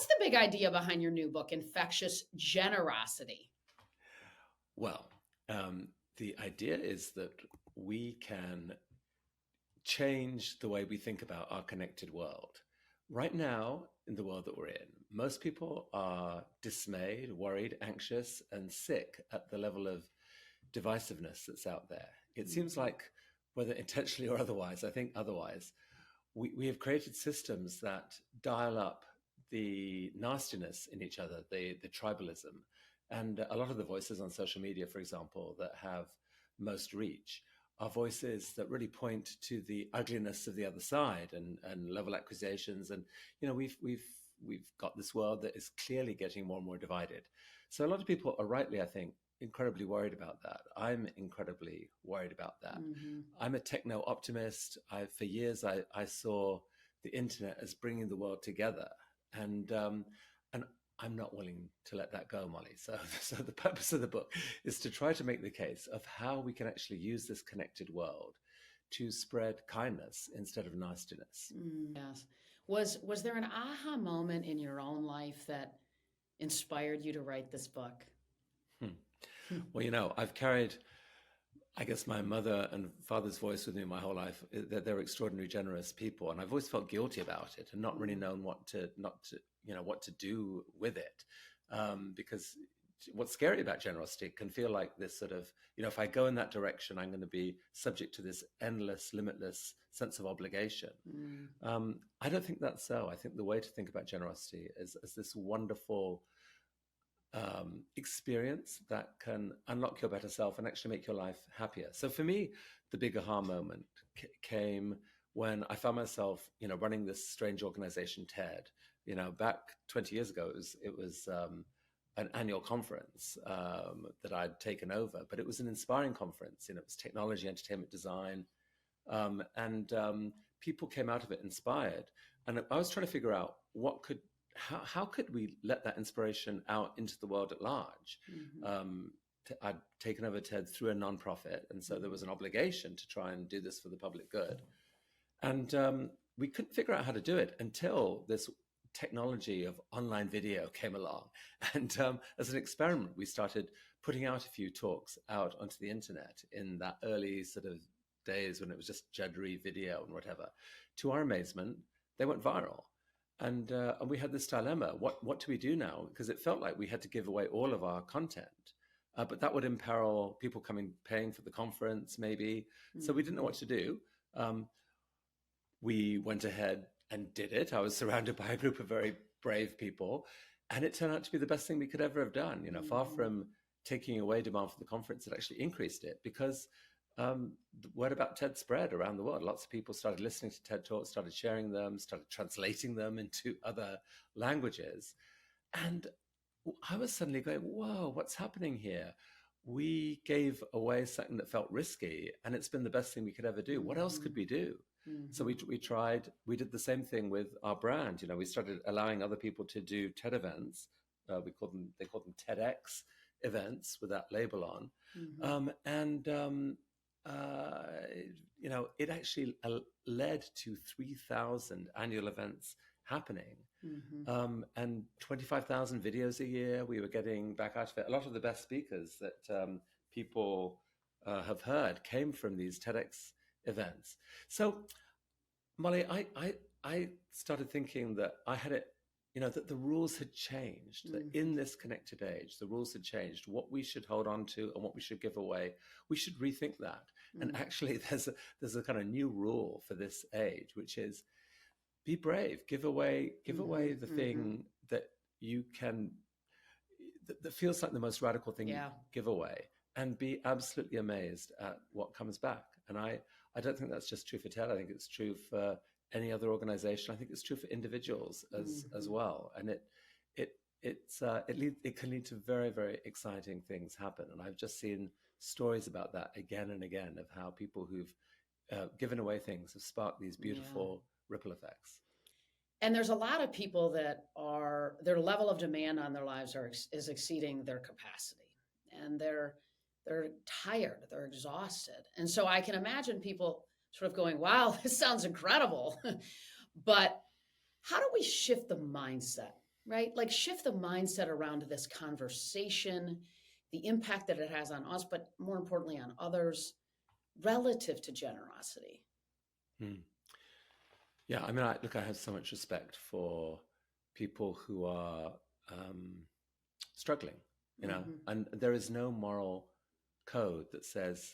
what's the big idea behind your new book, Infectious Generosity? Well, the idea is that we can change the way we think about our connected world. Right now, in the world that we're in, most people are dismayed, worried, anxious, and sick at the level of divisiveness that's out there. It seems Mhm. like, whether intentionally or otherwise, I think otherwise, we have created systems that dial up the nastiness in each other, the tribalism. And a lot of the voices on social media, for example, that have most reach are voices that really point to the ugliness of the other side and level accusations. And we've got this world that is clearly getting more and more divided. So a lot of people are rightly, I think, incredibly worried about that. I'm incredibly worried about that. Mhm. I'm a techno optimist. For years, I saw the internet as bringing the world together, and I'm not willing to let that go, Molly. So the purpose of the book is to try to make the case of how we can actually use this connected world to spread kindness instead of nastiness. Yes. Was there an aha moment in your own life that inspired you to write this book? Hmm. Well, I've carried, I guess, my mother and father's voice with me my whole life. They're extraordinarily generous people, and I've always felt guilty about it and not really Mm. known what to do with it. Because what's scary about generosity, it can feel like this sort of, if I go in that direction, I'm going to be subject to this endless, limitless sense of obligation. Mm. I don't think that's so. I think the way to think about generosity is as this wonderful experience that can unlock your better self and actually make your life happier. So for me, the big aha moment came when I found myself, running this strange organization, TED. Back 20 years ago, it was an annual conference that I'd taken over, but it was an inspiring conference. It was technology, entertainment, design, and people came out of it inspired. And I was trying to figure out how could we let that inspiration out into the world at large? Mhm. Um, I'd taken over TED through a nonprofit, and so there was an obligation to try and do this for the public good. And we couldn't figure out how to do it until this technology of online video came along. And as an experiment, we started putting out a few talks out onto the internet in that early sort of days when it was just juddery video and whatever. To our amazement, they went viral. And we had this dilemma. What do we do now? Because it felt like we had to give away all of our content. But that would imperil people paying for the conference, maybe. So we didn't know Mhm. what to do. Um, we went ahead and did it. I was surrounded by a group of very brave people, and it turned out to be the best thing we could ever have done. Far Mhm. from taking away demand for the conference, it actually increased it because the word about TED spread around the world. Lots of people started listening to TED Talks, started sharing them, started translating them into other languages. And I was suddenly going, whoa, what's happening here? We gave away something that felt risky, and it's been the best thing we could ever do. What else could Mhm. we do? So Mhm. we did the same thing with our brand. We started allowing other people to do TED events. They called them TEDx events with that label on. Mhm. And it actually led to 3,000 annual events happening, Mhm. and 25,000 videos a year we were getting back out of it. A lot of the best speakers that people have heard came from these TEDx events. So, Molly, I started thinking that I had it, that the rules had changed, that Mhm. in this connected age, the rules had changed. What we should hold on to and what we should give away, we should rethink that. And Mhm. actually, there's a kind of new rule for this age, which is be brave, give away Mhm. the Mhm. thing that you can that feels like the most radical thing you Yeah. give away, and be absolutely amazed at what comes back. And I don't think that's just true for TED. I think it's true for any other organization. I think it's true for individuals as Mhm. well. And it can lead to very, very exciting things happen. And I've just seen stories about that again and again, of how people who've given away things have sparked these Yeah. beautiful ripple effects. And there's a lot of people that are their level of demand on their lives is exceeding their capacity, and they're tired, they're exhausted, and so I can imagine people sort of going, "Wow, this sounds incredible," but how do we shift the mindset right? Like shift the mindset around this conversation, the impact that it has on us, but more importantly on others relative to generosity. Hmm. Yeah, I mean, look, I have so much respect for people who are struggling, Mm-hmm. and there is no moral code that says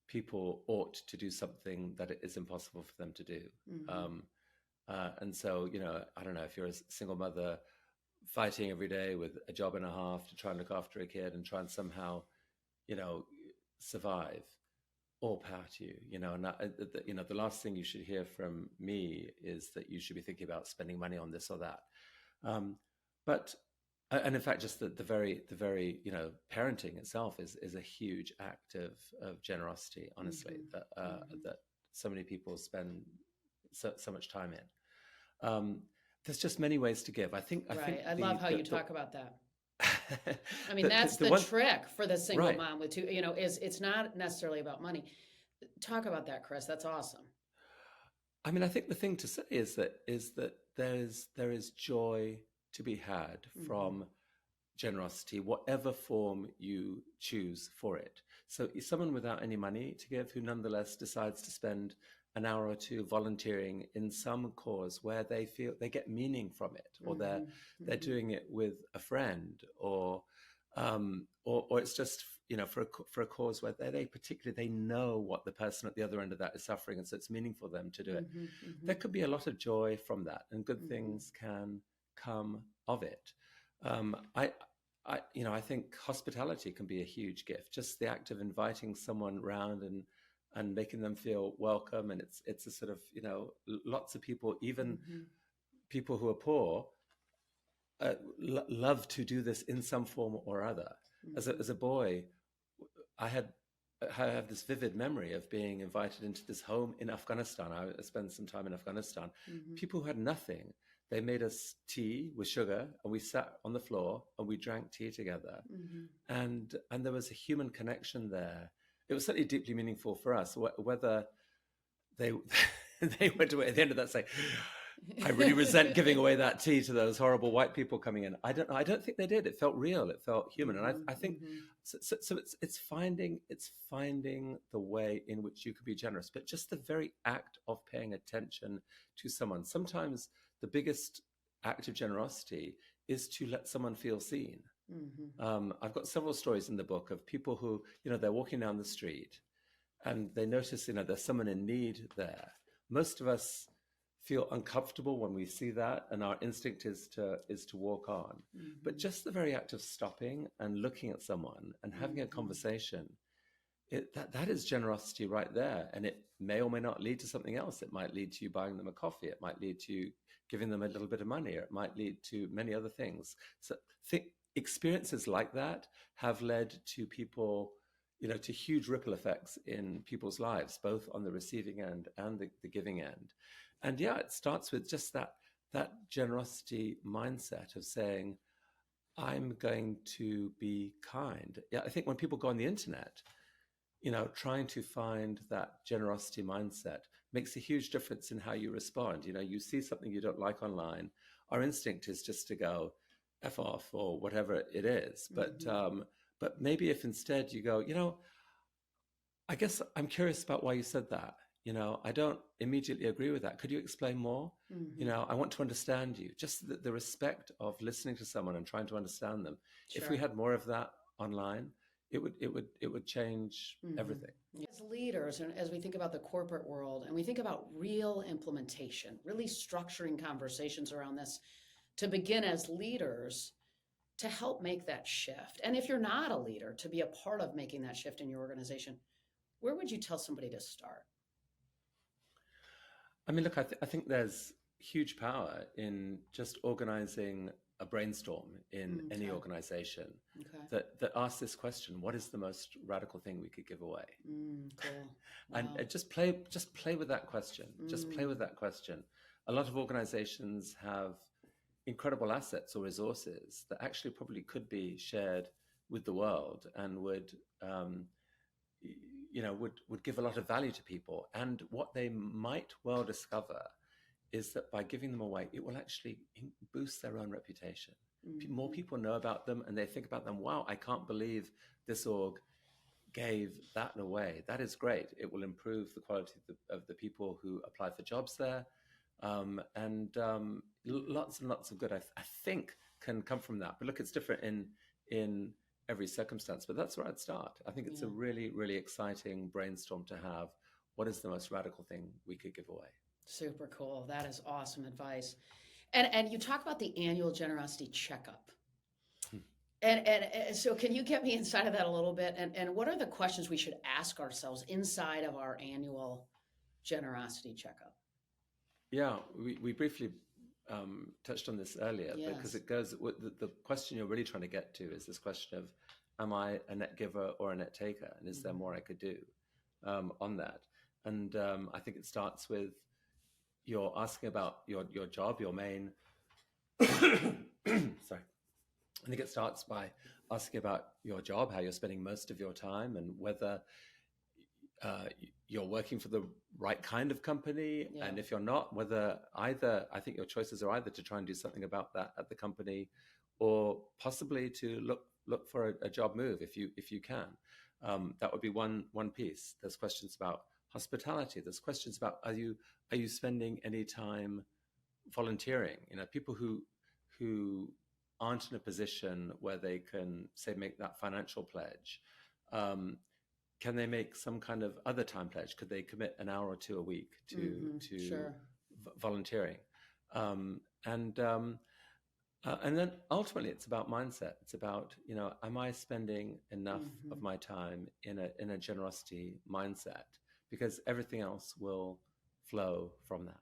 people ought to do something that it is impossible for them to do. Mm-hmm. Um, and so, I don't know if you're a single mother fighting every day with a job and a half to try and look after a kid and try and somehow, you know, survive. All power to you, and the last thing you should hear from me is that you should be thinking about spending money on this or that. Um, but and in fact, just the very parenting itself is a huge act of generosity. Honestly, Mm-hmm. Mm-hmm. that so many people spend so much time in. There's just many ways to give. I think Right. I love how you talk about that. I mean, that's the the one trick for the single right. mom with two, is it's not necessarily about money. Talk about that, Chris. That's awesome. I mean, I think the thing to say is that there is joy to be had Mm-hmm. from generosity, whatever form you choose for it. So, someone without any money to give who nonetheless decides to spend an hour or two volunteering in some cause where they feel they get meaning from it, or they're Mm-hmm. they're Mm-hmm. doing it with a friend, or it's just for a cause where they particularly they know what the person at the other end of that is suffering, and so it's meaningful for them to do it. Mm-hmm. Mm-hmm. There could be a lot of joy from that, and good Mm-hmm. things can come of it. I think hospitality can be a huge gift. Just the act of inviting someone round and making them feel welcome, and it's a sort of lots of people, even Mm-hmm. people who are poor, love to do this in some form or other. Mm-hmm. As a boy, I had I have this vivid memory of being invited into this home in Afghanistan. I spent some time in Afghanistan. Mm-hmm. People who had nothing, they made us tea with sugar, and we sat on the floor and we drank tea together. Mm-hmm. And there was a human connection there. It was certainly deeply meaningful for us. Whether they they went away at the end of that saying, I really resent giving away that tea to those horrible white people coming in. I don't know. I don't think they did. It felt real. It felt human. And I think Mm-hmm. so. It's finding the way in which you can be generous, but just the very act of paying attention to someone. Sometimes the biggest act of generosity is to let someone feel seen. Mm-hmm. I've got several stories in the book of people who, they're walking down the street and they notice, there's someone in need there. Most of us feel uncomfortable when we see that, and our instinct is to walk on. But Mm-hmm. just the very act of stopping and looking at someone and having a Mm-hmm. conversation, that is generosity right there. And it may or may not lead to something else. It might lead to you buying them a coffee. It might lead to you giving them a little bit of money, or it might lead to many other things. So experiences like that have led to people, to huge ripple effects in people's lives, both on the receiving end and the giving end. And yeah, it starts with just that generosity mindset of saying, I'm going to be kind. Yeah, I think when people go on the internet, trying to find that generosity mindset makes a huge difference in how you respond. You see something you don't like online, our instinct is just to go F off or whatever it is. Mm-hmm. But maybe if instead you go, I guess I'm curious about why you said that. I don't immediately agree with that. Could you explain more? Mm-hmm. I want to understand you. Just the respect of listening to someone and trying to understand them. If we Sure. had more of that online, it would change Mm-hmm. everything. As leaders, and as we think about the corporate world and we think about real implementation, really structuring conversations around this to begin as leaders to help make that shift. And if you're not a leader, to be a part of making that shift in your organization, where would you tell somebody to start? I mean, look, I think there's huge power in just organizing a brainstorm in any Okay. organization Okay. that asks this question: what is the most radical thing we could give away? Cool. And Wow. just play with that question. Just play Mm, with that question. A lot of organizations have incredible assets or resources that actually probably could be shared with the world and um, would give a lot of value to people. And what they might well discover is that by giving them away, it will actually boost their own reputation. More Mm-hmm. people know about them, and they think about them. Wow, I can't believe this org gave that away. That is great. It will improve the quality of the people who apply for jobs there. And lots and lots of good, I think, can come from that. But look, it's different in every circumstance. But that's where I'd start. I think it's a Yeah. really, really exciting brainstorm to have. What is the most radical thing we could give away? Super cool. That is awesome advice. And you talk about the annual generosity checkup. And so can you get me inside of that a little bit? And what are the questions we should ask ourselves inside of our annual generosity checkup? Yeah, we briefly touched on this earlier because Yes. it goes, the question you're really trying to get to is this question of, am I a net giver or a net taker? And is there more I could do on that? And I think it starts with you're asking about your job, your main, sorry. I think it starts by asking about your job, how you're spending most of your time, and whether uh, you're working for the right kind of company. Yeah. And if you're not, whether either, I think your choices are either to try and do something about that at the company, or possibly to look for a job move if you can. That would be one piece. There's questions about hospitality. There's questions about are you spending any time volunteering? People who aren't in a position where they can, say, make that financial pledge. Can they make some kind of other time pledge? Could they commit an hour or two a week to Sure. volunteering? And then ultimately, it's about mindset. It's about, am I spending enough of my time in a generosity mindset? Because everything else will flow from that.